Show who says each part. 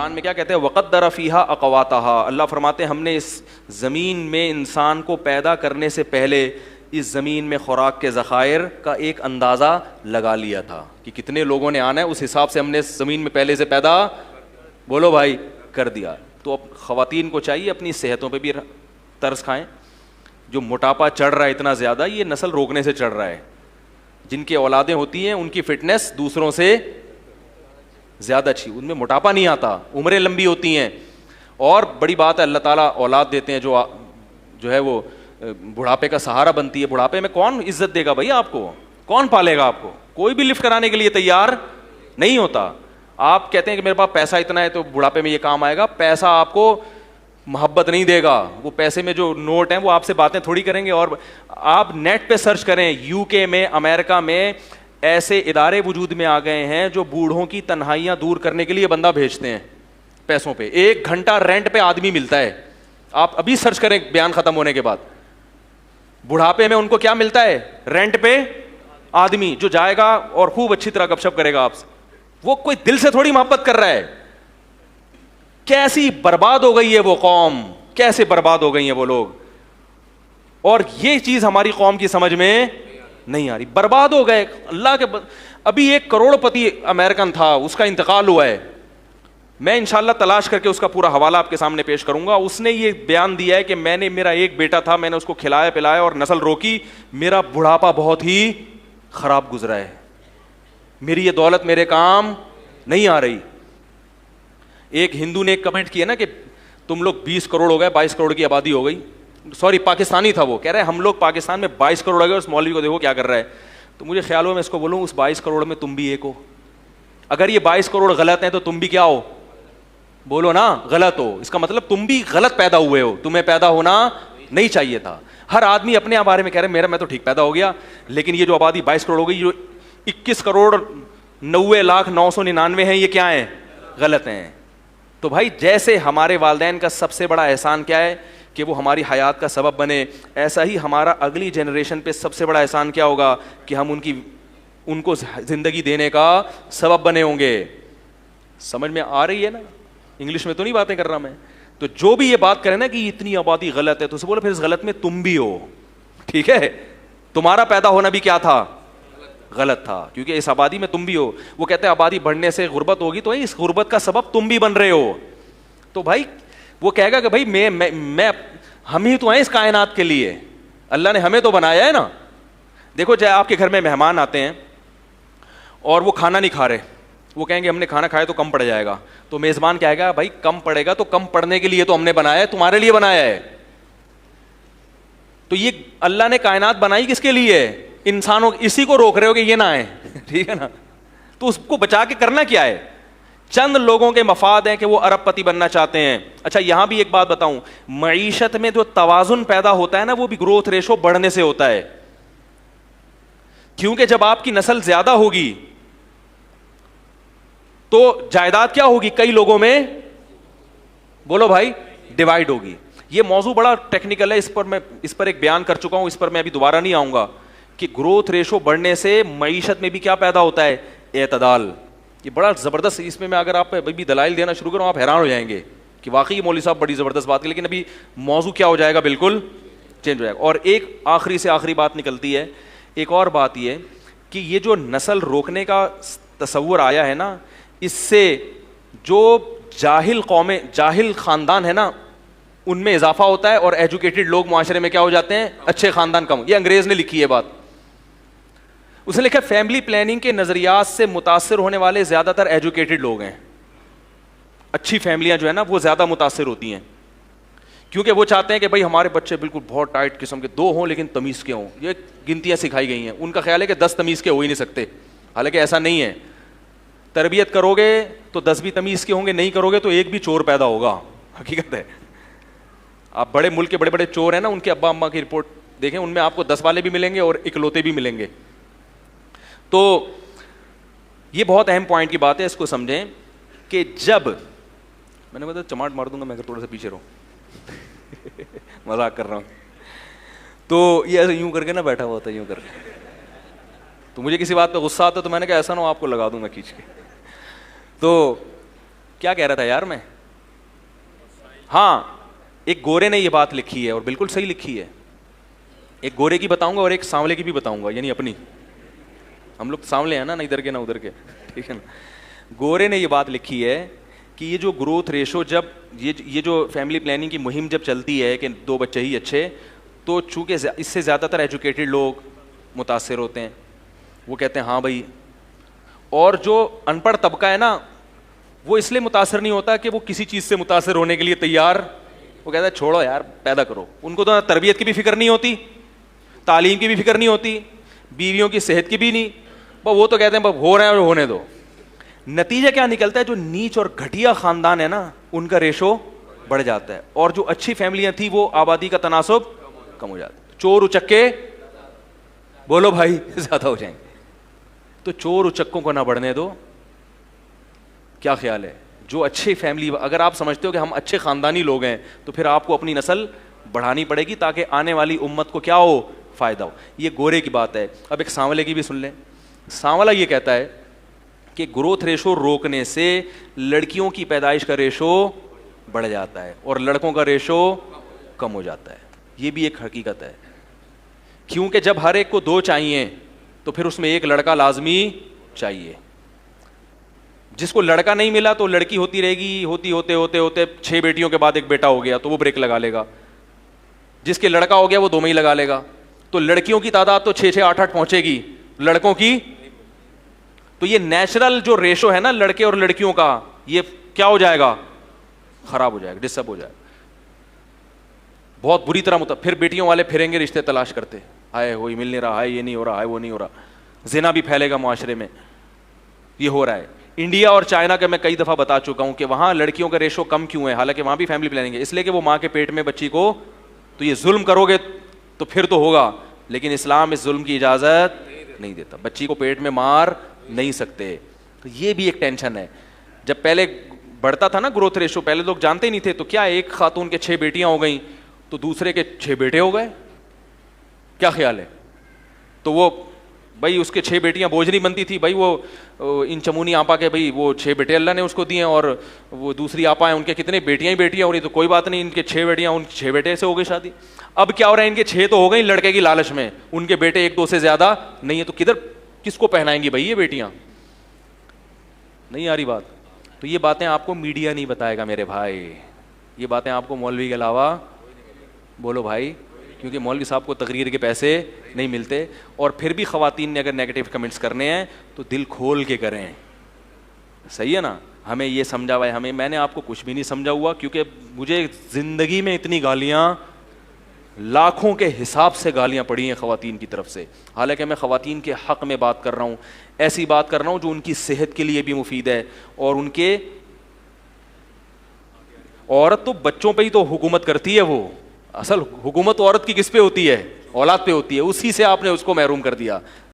Speaker 1: قرآن میں کیا کہتے ہیں؟ وقدر فیہا اقواتہا. اللہ فرماتے ہیں ہم نے اس زمین میں انسان کو پیدا کرنے سے پہلے اس زمین میں خوراک کے ذخائر کا ایک اندازہ لگا لیا تھا کہ کتنے لوگوں نے آنا ہے, اس حساب سے ہم نے اس زمین میں پہلے سے پیدا, بولو بھائی, کر دیا. تو اب خواتین کو چاہیے اپنی صحتوں پہ بھی ترس کھائیں. جو موٹاپا چڑھ رہا ہے اتنا زیادہ, یہ نسل روکنے سے چڑھ رہا ہے. جن کی اولادیں ہوتی ہیں ان کی فٹنس دوسروں سے زیادہ اچھی, ان میں موٹاپا نہیں آتا, عمریں لمبی ہوتی ہیں. اور بڑی بات ہے اللہ تعالیٰ اولاد دیتے ہیں جو ہے وہ بڑھاپے کا سہارا بنتی ہے. بڑھاپے میں کون عزت دے گا بھائی آپ کو؟ کون پالے گا آپ کو؟ کوئی بھی لفٹ کرانے کے لیے تیار نہیں ہوتا. آپ کہتے ہیں کہ میرے پاس پیسہ اتنا ہے تو بڑھاپے میں یہ کام آئے گا. پیسہ آپ کو محبت نہیں دے گا. وہ پیسے میں جو نوٹ ہیں وہ آپ سے باتیں تھوڑی کریں گے. اور آپ نیٹ پہ سرچ کریں, یو کے میں, امریکہ میں ایسے ادارے وجود میں آ گئے ہیں جو بوڑھوں کی تنہائیاں دور کرنے کے لیے بندہ بھیجتے ہیں پیسوں پہ. 1 گھنٹہ رینٹ پہ آدمی ملتا ہے. آپ ابھی سرچ کریں بیان ختم ہونے کے بعد. بڑھاپے میں ان کو کیا ملتا ہے؟ رینٹ پہ آدمی جو جائے گا اور خوب اچھی طرح گپ شپ کرے گا آپ سے. وہ کوئی دل سے تھوڑی محبت کر رہا ہے. کیسی برباد ہو گئی ہے وہ قوم, کیسے برباد ہو گئی ہیں وہ لوگ. اور یہ چیز ہماری قوم کی سمجھ میں نہیں آ رہی. برباد ہو گئے. اللہ کے ابھی 1 کروڑ پتی امریکن تھا, اس کا انتقال ہوا ہے. میں انشاءاللہ تلاش کر کے اس کا پورا حوالہ آپ کے سامنے پیش کروں گا. اس نے یہ بیان دیا ہے کہ میرا ایک بیٹا تھا, میں نے اس کو کھلایا پلایا اور نسل روکی, میرا بڑھاپا بہت ہی خراب گزرا ہے, میری یہ دولت میرے کام نہیں آ رہی. ایک ہندو نے ایک کمنٹ کیا نا کہ تم لوگ 20 کروڑ ہو گئے, 22 کروڑ کی آبادی ہو گئی. سوری پاکستانی تھا وہ, کہہ رہے ہیں ہم لوگ پاکستان میں 22 کروڑ ہو گئے, اس مولوی کو دیکھو کیا کر رہا ہے. تو مجھے خیال ہوا میں اس کو بولوں اس 22 کروڑ میں تم بھی ایک ہو. اگر یہ 22 کروڑ غلط ہیں تو تم بھی کیا ہو؟ بولو نا, غلط ہو. اس کا مطلب تم بھی غلط پیدا ہوئے ہو, تمہیں پیدا ہونا نہیں چاہیے تھا. ہر آدمی اپنے بارے میں کہہ رہے میں تو ٹھیک پیدا ہو گیا, لیکن یہ جو آبادی 22 کروڑ ہو گئی, جو 21 کروڑ 90,999 ہیں, یہ کیا ہیں؟ غلط ہیں. تو بھائی جیسے ہمارے والدین کا سب سے بڑا احسان کیا ہے کہ وہ ہماری حیات کا سبب بنے, ایسا ہی ہمارا اگلی جنریشن پہ سب سے بڑا احسان کیا ہوگا کہ ہم ان کو زندگی دینے کا سبب بنے ہوں گے. سمجھ میں آ رہی ہے نا؟ انگلش میں تو نہیں باتیں کر رہا میں. تو جو بھی یہ بات کرے نا کہ اتنی آبادی غلط ہے, تو اسے بولو پھر اس غلط میں تم بھی ہو. ٹھیک ہے, تمہارا پیدا ہونا بھی کیا تھا؟ غلط تھا, کیونکہ اس آبادی میں تم بھی ہو. وہ کہتے ہیں آبادی بڑھنے سے غربت ہوگی, تو اس غربت کا سبب تم بھی بن رہے ہو. تو بھائی وہ کہے گا کہ بھائی میں ہم ہی تو ہیں اس کائنات کے لیے, اللہ نے ہمیں تو بنایا ہے نا. دیکھو جائے آپ کے گھر میں مہمان آتے ہیں اور وہ کھانا نہیں کھا رہے, وہ کہیں گے ہم نے کھانا کھایا تو کم پڑ جائے گا. تو میزبان کہے گا بھائی کم پڑے گا تو کم پڑنے کے لیے تو ہم نے بنایا ہے, تمہارے لیے بنایا ہے. تو یہ اللہ نے کائنات بنائی کس کے لیے؟ انسانوں. اسی کو روک رہے ہو کہ یہ نہ آئے. ٹھیک ہے نا؟ تو اس کو بچا کے کرنا کیا ہے؟ چند لوگوں کے مفاد ہیں کہ وہ ارب پتی بننا چاہتے ہیں. اچھا یہاں بھی ایک بات بتاؤں, معیشت میں جو توازن پیدا ہوتا ہے نا, وہ بھی گروتھ ریشو بڑھنے سے ہوتا ہے. کیونکہ جب آپ کی نسل زیادہ ہوگی تو جائیداد کیا ہوگی؟ کئی لوگوں میں, بولو بھائی, ڈیوائڈ ہوگی. یہ موضوع بڑا ٹیکنیکل ہے, اس پر ایک بیان کر چکا ہوں, اس پر میں ابھی دوبارہ نہیں آؤں گا. کہ گروتھ ریشو بڑھنے سے معیشت میں بھی کیا پیدا ہوتا ہے؟ اعتدال. یہ بڑا زبردست, اس میں اگر آپ بھی دلائل دینا شروع کروں آپ حیران ہو جائیں گے کہ واقعی مولوی صاحب بڑی زبردست بات کی. لیکن ابھی موضوع کیا ہو جائے گا؟ بالکل چینج ہو جائے گا. اور ایک آخری سے آخری بات نکلتی ہے, ایک اور بات یہ کہ یہ جو نسل روکنے کا تصور آیا ہے نا, اس سے جو جاہل خاندان ہے نا ان میں اضافہ ہوتا ہے, اور ایجوکیٹڈ لوگ معاشرے میں کیا ہو جاتے ہیں؟ اچھے خاندان کم. یہ انگریز نے لکھی ہے بات. اس نے لکھا فیملی پلاننگ کے نظریات سے متاثر ہونے والے زیادہ تر ایجوکیٹڈ لوگ ہیں. اچھی فیملیاں جو ہے نا وہ زیادہ متاثر ہوتی ہیں, کیونکہ وہ چاہتے ہیں کہ بھائی ہمارے بچے بالکل بہت ٹائٹ قسم کے 2 ہوں لیکن تمیز کے ہوں. یہ گنتیاں سکھائی گئی ہیں. ان کا خیال ہے کہ 10 تمیز کے ہو ہی نہیں سکتے, حالانکہ ایسا نہیں ہے. تربیت کرو گے تو 10 بھی تمیز کے ہوں گے, نہیں کرو گے تو ایک بھی چور پیدا ہوگا. حقیقت ہے. آپ بڑے ملک کے بڑے بڑے چور ہیں نا, ان کے ابا اماں کی رپورٹ دیکھیں, ان میں آپ کو 10 والے بھی ملیں گے اور اکلوتے بھی ملیں گے. تو یہ بہت اہم پوائنٹ کی بات ہے, اس کو سمجھیں کہ جب میں نے بتا چماٹ مار دوں گا میں اگر تھوڑا سا پیچھے رہو, مذاق کر رہا ہوں. تو یہ ایسے یوں کر کے نا بیٹھا ہوا ہوتا ہے, یوں کر کے, تو مجھے کسی بات پہ غصہ آتا ہے تو میں نے کہا ایسا نہ ہو آپ کو لگا دوں میں کھینچ کے. تو کیا کہہ رہا تھا یار میں؟ ہاں، ایک گورے نے یہ بات لکھی ہے اور بالکل صحیح لکھی ہے. ایک گورے کی بتاؤں گا اور ایک سانولے کی بھی بتاؤں گا, یعنی اپنی, ہم لوگ سانولے ہیں نا ادھر کے نہ ادھر کے, ٹھیک ہے نا. گورے نے یہ بات لکھی ہے کہ یہ جو گروتھ ریشو, جب یہ جو فیملی پلاننگ کی مہم جب چلتی ہے کہ 2 بچے ہی اچھے, تو چونکہ اس سے زیادہ تر ایجوکیٹڈ لوگ متاثر ہوتے ہیں, وہ کہتے ہیں ہاں بھائی, اور جو ان پڑھ طبقہ ہے نا وہ اس لیے متاثر نہیں ہوتا کہ وہ کسی چیز سے متاثر ہونے کے لیے تیار, وہ کہتا ہے چھوڑو یار پیدا کرو. ان کو تو تربیت کی بھی فکر نہیں ہوتی, تعلیم کی بھی فکر نہیں ہوتی, بیویوں کی صحت کی بھی نہیں, وہ تو کہتے ہیں ہو رہے ہیں اور ہونے دو. نتیجہ کیا نکلتا ہے, جو نیچ اور گھٹیا خاندان ہے نا ان کا ریشو بڑھ جاتا ہے, اور جو اچھی فیملیاں تھیں وہ آبادی کا تناسب کم ہو جاتا ہے. چور اچکے بولو بھائی زیادہ ہو جائیں گے, تو چور اچکوں کو نہ بڑھنے دو. کیا خیال ہے؟ جو اچھی فیملی, اگر آپ سمجھتے ہو کہ ہم اچھے خاندانی لوگ ہیں تو پھر آپ کو اپنی نسل بڑھانی پڑے گی تاکہ آنے والی امت کو کیا ہو, فائدہ ہو. یہ گورے کی بات ہے. اب ایک سانولے کی بھی سن لیں. سانولا یہ کہتا ہے کہ گروتھ ریشو روکنے سے لڑکیوں کی پیدائش کا ریشو بڑھ جاتا ہے اور لڑکوں کا ریشو کم ہو جاتا ہے. یہ بھی ایک حقیقت ہے, کیونکہ جب ہر ایک کو 2 چاہیے تو پھر اس میں ایک لڑکا لازمی چاہیے. جس کو لڑکا نہیں ملا تو لڑکی ہوتی رہے گی, ہوتے ہوتے 6 بیٹیوں کے بعد ایک بیٹا ہو گیا تو وہ بریک لگا لے گا. جس کے لڑکا ہو گیا وہ 2 میں ہی لگا لے گا. تو لڑکیوں کی تعداد تو 6 8 پہنچے گی, لڑکوں کی, تو یہ نیچرل جو ریشو ہے نا لڑکے اور لڑکیوں کا, یہ کیا ہو جائے گا, خراب ہو جائے گا, ڈسٹرب ہو جائے گا بہت بری طرح. پھر بیٹیوں والے پھریں گے رشتے تلاش کرتے, ہائے وہی مل نہیں رہا, ہائے یہ نہیں ہو رہا, ہائے وہ نہیں ہو رہا. زنا بھی پھیلے گا معاشرے میں, یہ ہو رہا ہے. انڈیا اور چائنا کا میں کئی دفعہ بتا چکا ہوں کہ وہاں لڑکیوں کا ریشو کم کیوں ہے, حالانکہ وہاں بھی فیملی پلاننگ ہے, اس لیے کہ وہ ماں کے پیٹ میں بچی کو, تو یہ ظلم کرو گے تو پھر تو ہوگا, لیکن اسلام اس ظلم کی اجازت نہیں دیتا. بچی کو پیٹ میں مار نہیں سکتے. تو یہ بھی ایک ٹینشن ہے. جب پہلے بڑھتا تھا نا گروتھ ریشو, پہلے لوگ جانتے ہی نہیں تھے, تو کیا ایک خاتون کے 6 بیٹیاں ہو گئیں تو دوسرے کے 6 بیٹے ہو گئے. کیا خیال ہے؟ تو وہ بھائی اس کے 6 بیٹیاں بوجھ نہیں بنتی تھی بھائی, وہ ان چمونی آپا کے بھائی وہ 6 بیٹے اللہ نے اس کو دیے, اور وہ دوسری آپا ہیں ان کے کتنے بیٹیاں ہی بیٹیاں ہو رہی, تو کوئی بات نہیں, ان کے 6 بیٹیاں, ان 6 بیٹے سے ہو گئی شادی. اب کیا ہو رہا ہے, ان کے 6 تو ہو گئی لڑکے کی لالچ میں, ان کے بیٹے 1 2 سے زیادہ نہیں ہے, تو کس کو پہنائیں گی بھائی یہ بیٹیاں؟ نہیں آ رہی بات. تو یہ باتیں آپ کو میڈیا نہیں بتائے گا میرے بھائی, یہ باتیں آپ کو مولوی کے علاوہ, بولو بھائی, کیونکہ مولوی صاحب کو تقریر کے پیسے نہیں ملتے. اور پھر بھی خواتین نے اگر نیگیٹو کمنٹس کرنے ہیں تو دل کھول کے کریں, صحیح ہے نا. ہمیں یہ سمجھا ہوا ہے, میں نے آپ کو کچھ بھی نہیں سمجھا ہوا, کیونکہ مجھے زندگی میں اتنی گالیاں, لاکھوں کے حساب سے گالیاں پڑی ہیں خواتین کی طرف سے. حالانکہ میں خواتین کے حق میں بات کر رہا ہوں, ایسی بات کر رہا ہوں جو ان کی صحت کے لیے بھی مفید ہے, اور ان کے, عورت تو بچوں پہ ہی تو حکومت کرتی ہے, وہ اصل حکومت عورت کی کس پہ ہوتی ہے, اولاد پہ ہوتی ہے, اسی سے آپ نے اس کو محروم کر دیا.